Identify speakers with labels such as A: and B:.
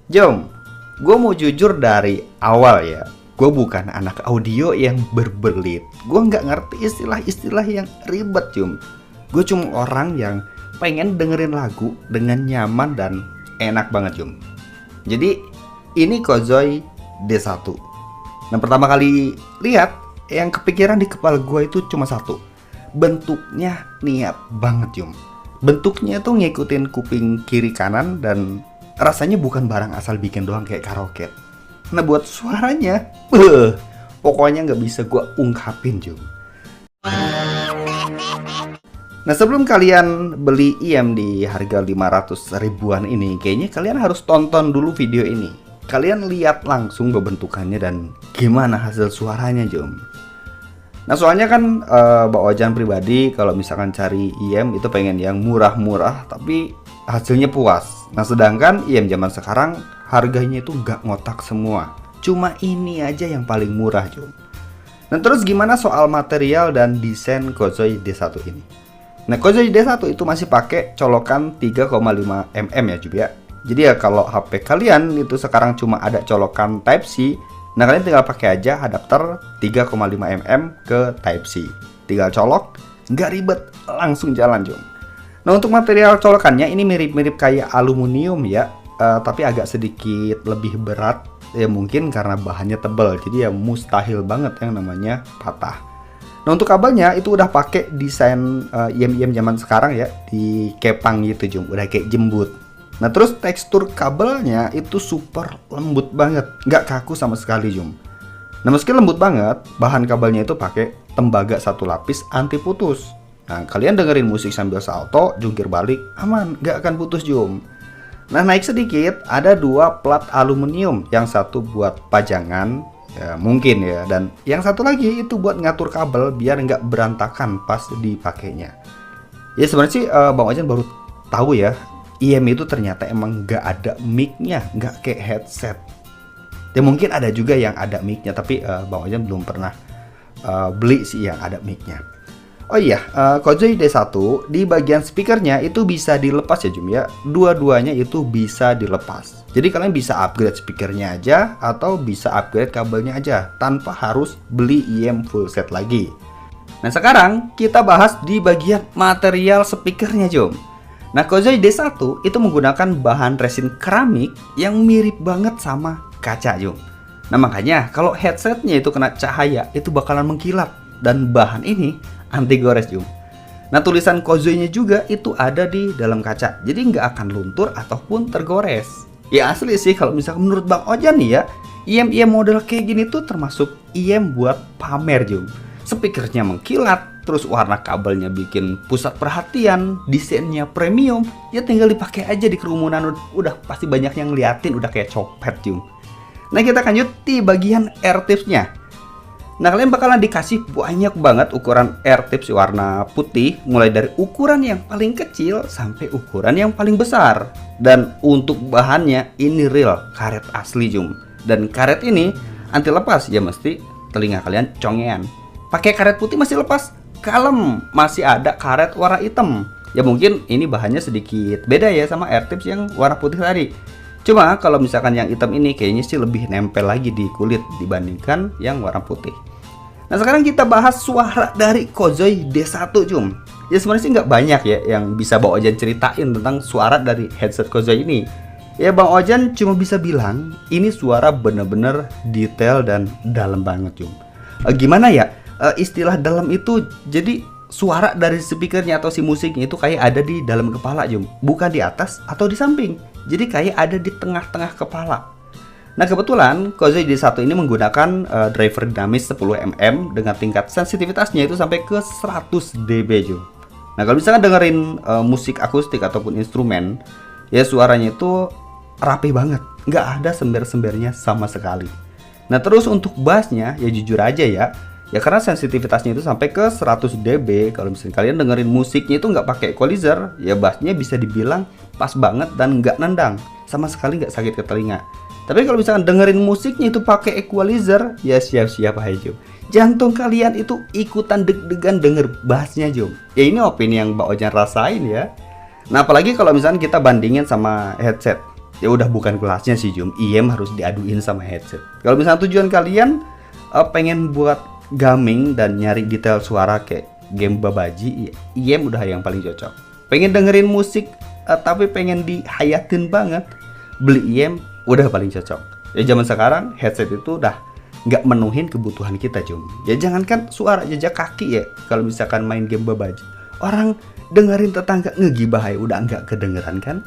A: Jom, gue mau jujur dari awal ya. Gue bukan anak audio yang berbelit. Gue nggak ngerti istilah-istilah yang ribet, Jom. Gue cuma orang yang pengen dengerin lagu dengan nyaman dan enak banget, Jom. Jadi, ini Kozoy D1. Nah, pertama kali lihat, yang kepikiran di kepala gue itu cuma satu. Bentuknya niat banget, Jom. Bentuknya tuh ngikutin kuping kiri kanan dan rasanya bukan barang asal bikin doang kayak karaoke. Nah, buat suaranya, pokoknya nggak bisa gue ungkapin, Jum. Nah, sebelum kalian beli IM di harga 500 ribuan ini, kayaknya kalian harus tonton dulu video ini. Kalian lihat langsung bentukannya dan gimana hasil suaranya, Jum. Nah, soalnya kan Mbak Ojan pribadi kalau misalkan cari IM itu pengen yang murah-murah tapi hasilnya puas. Nah, sedangkan IM zaman sekarang harganya itu nggak ngotak semua. Cuma ini aja yang paling murah, Jum. Nah, terus gimana soal material dan desain Kozoy D1 ini? Nah, Kozoy D1 itu masih pakai colokan 3,5 mm ya, Jum ya. Jadi ya kalau HP kalian itu sekarang cuma ada colokan Type-C, nah kalian tinggal pakai aja adapter 3,5 mm ke Type-C. Tinggal colok, nggak ribet, langsung jalan, Jum. Nah, untuk material colokannya ini mirip-mirip kayak aluminium ya, tapi agak sedikit lebih berat ya, mungkin karena bahannya tebal, jadi ya mustahil banget yang namanya patah. Nah, untuk kabelnya itu udah pakai desain IM-IM zaman sekarang ya, di kepang gitu, Jum, udah kayak jembut. Nah, terus tekstur kabelnya itu super lembut banget, nggak kaku sama sekali, Jum. Nah, meski lembut banget, bahan kabelnya itu pakai tembaga satu lapis anti putus. Nah, kalian dengerin musik sambil salto, jungkir balik, aman, nggak akan putus, Jum. Nah, naik sedikit, ada dua plat aluminium, yang satu buat pajangan, ya mungkin ya, dan yang satu lagi itu buat ngatur kabel biar nggak berantakan pas dipakainya. Ya sebenarnya sih Bang Ojan baru tahu ya, IM itu ternyata emang nggak ada mic-nya, nggak kayak headset. Ya mungkin ada juga yang ada mic-nya, tapi Bang Ojan belum pernah beli sih yang ada mic-nya. Oh iya, Kozoy D1 di bagian speakernya itu bisa dilepas ya, Jum ya. Dua-duanya itu bisa dilepas. Jadi kalian bisa upgrade speakernya aja atau bisa upgrade kabelnya aja tanpa harus beli IM full set lagi. Nah, sekarang kita bahas di bagian material speakernya, Jum. Nah, Kozoy D1 itu menggunakan bahan resin keramik yang mirip banget sama kaca, Jum. Nah, makanya kalau headsetnya itu kena cahaya itu bakalan mengkilap, dan bahan ini anti gores, Jum. Nah, tulisan Kozoy-nya juga itu ada di dalam kaca, jadi nggak akan luntur ataupun tergores. Ya asli sih kalau misalkan menurut Bang Ojan nih ya, IM model kayak gini tuh termasuk IM buat pamer, Jum. Speakernya mengkilat, terus warna kabelnya bikin pusat perhatian, desainnya premium, ya tinggal dipakai aja di kerumunan, udah pasti banyak yang liatin, udah kayak copet, Jum. Nah, kita lanjut di bagian air tipsnya. Nah, kalian bakalan dikasih banyak banget ukuran air tips warna putih, mulai dari ukuran yang paling kecil sampai ukuran yang paling besar. Dan untuk bahannya ini real karet asli, Jum. Dan karet ini anti lepas, ya mesti telinga kalian congean. Pakai karet putih masih lepas, kalem, masih ada karet warna hitam. Ya mungkin ini bahannya sedikit beda ya sama air tips yang warna putih tadi. Cuma kalau misalkan yang hitam ini kayaknya sih lebih nempel lagi di kulit dibandingkan yang warna putih. Nah, sekarang kita bahas suara dari Kozoy D1, Jum. Ya sebenarnya sih nggak banyak ya yang bisa Bang Ojan ceritain tentang suara dari headset Kozoy ini. Ya Bang Ojan cuma bisa bilang ini suara bener-bener detail dan dalam banget, Jum. Gimana ya istilah dalam itu, jadi suara dari speakernya atau si musiknya itu kayak ada di dalam kepala, Jum. Bukan di atas atau di samping. Jadi kayak ada di tengah-tengah kepala. Nah, kebetulan Kozoy D1 ini menggunakan driver dinamis 10 mm dengan tingkat sensitivitasnya itu sampai ke 100 dB, Jum. Nah, kalau misalkan dengerin musik akustik ataupun instrumen, ya suaranya itu rapi banget, nggak ada sember-sembernya sama sekali. Nah, terus untuk bassnya ya jujur aja ya karena sensitivitasnya itu sampai ke 100 dB. Kalau misalnya kalian dengerin musiknya itu nggak pakai equalizer, ya bassnya bisa dibilang pas banget dan nggak nendang, sama sekali nggak sakit ke telinga. Tapi kalau misalkan dengerin musiknya itu pakai equalizer, ya siap-siap aja, Jum. Jantung kalian itu ikutan deg-degan denger bassnya, Jum. Ya ini opini yang Mbak Ojan rasain ya. Nah, apalagi kalau misalkan kita bandingin sama headset. ya udah bukan kelasnya sih Jum, IM harus diaduin sama headset. Kalau misalnya tujuan kalian pengen buat gaming dan nyari detail suara kayak game babaji, ya, IM udah yang paling cocok. Pengen dengerin musik tapi pengen dihayatin banget, beli IM udah paling cocok. Ya zaman sekarang headset itu udah nggak menuhin kebutuhan kita Jum. Ya jangankan suara, jejak kaki ya, kalau misalkan main game babaji, orang dengerin tetangga ngegibah ya udah nggak kedengeran kan.